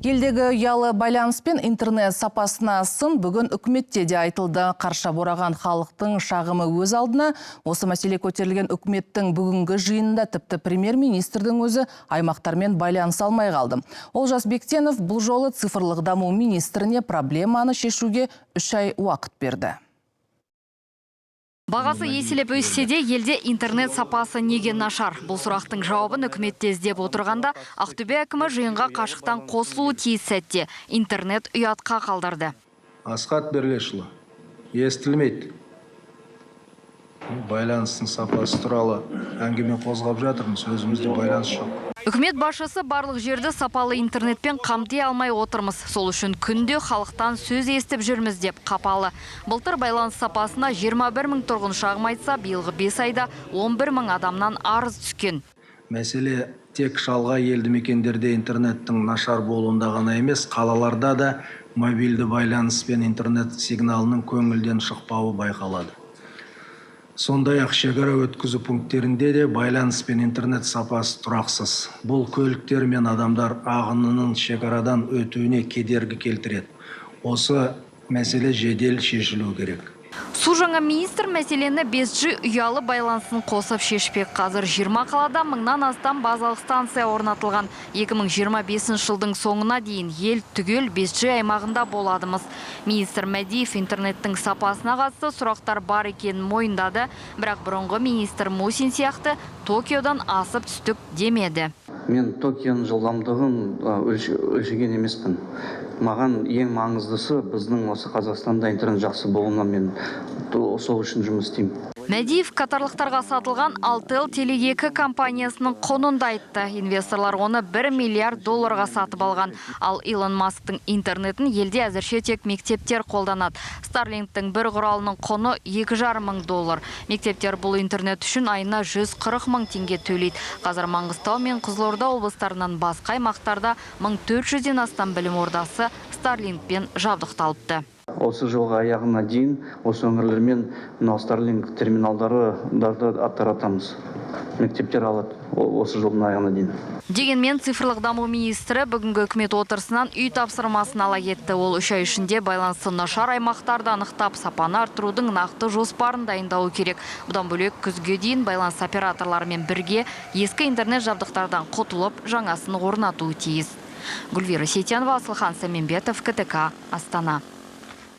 Елдегі ұялы байланыс пен интернет сапасына сын бүгін үкіметте де айтылды. Қарша бораған халықтың шағымы өз алдына. Осы мәселе көтерілген үкіметтің бүгінгі жиынында тіпті премьер-министрдің өзі аймақтармен байланыс алмай қалды. Олжас Бектенов бұл жолы цифрлық даму министріне проблеманы шешуге 3 ай уақыт берді. Бағасы еселеп өссе де, елде интернет сапасы неге нашар? Бұл сұрақтың жауабын үкіметте іздеп отырғанда, Ақтөбе әкімі жиынға қашықтан қосылуы тиіс сәтте интернет ұятқа қалдырды. Асхат Берлешұлы, естілмейді. Байланыстың сапасы туралы әңгіме қозғап жатырмыз, өзімізде байланыс жоқ. Үкімет басшысы барлық жерді сапалы интернетпен қамти алмай отырмыз. Сол үшін күнде халықтан сөз естіп жүрміз деп қапалы. Былтыр байланыс сапасына 21 мың тұрғын шағым айтса, биылғы 5 айда 11 мың адамнан арыз түскен. Мәселе тек шалғай елді мекендерде интернеттің нашар болуында ғана емес, қалаларда да мобильді байланыс пен интернет сигналының көңілден шықпауы байқалады. Сондай-ақ шекара өткізу пункттерінде де байланыс пен интернет сапасы тұрақсыз. Бұл көліктер мен адамдар ағынының шекарадан өтуіне кедергі келтіреді. Осы мәселе жедел шешілу керек. Су жаңа министр мәселені 5G ұялы байланысын қосып шешпек. Қазір 20 қалада мыңнан астам базалық станция орнатылған. 2025 жылдың соңына дейін ел түгел 5G аймағында боладымыз. Министр Мәдиев интернеттің сапасына қатысты сұрақтар бар екенін мойындады, бірақ бұрынғы министр Мусин сияқты Токиодан асып түстік демеді. Мен Токионың жылдамдығын өлшеген емеспін. Маған ең маңыздысы біздің осы Қазақстанда интернет жақсы болуына мен сол үшін жұмыс істеймін. Мәдиев катарлықтарға сатылған Алтел Теле2 компаниясының құнын да айтты. Инвесторлар оны $1 миллиард сатып алған. Ал Илон Масктың интернетін елде әзірше тек мектептер қолданады. Starlink'тің бір құралының құны $2,5 мың. Мектептер бұл интернет үшін айына 140 мың теңге төлейді. Қазір Маңғыстау мен Қызылорда облыстарынан басқа аймақтарда 1400-ден астам білім ордасы Starlink'пен жабдықталыпты. Осы жылға аяғына дейін осы өңірлермен Starlink терминалдарды таратамыз. Мектептер алады осы жылдың аяғына дейін. Дегенмен цифрлық даму министрі бүгінгі үкімет отырысынан үй тапсырмасын ала кетті. Ол 3 ай ішінде байланысы нашар аймақтарды анықтап, сапаны арттырудың нақты жоспарын дайындауы керек. Бұдан бөлек күзге дейін байланыс операторларымен бірге ескі интернет жабдықтардан құтылып, жаңасын орнатуы тиіс. Гүлвира Сетянова, Асылхан Саменбетов, КТК, Астана.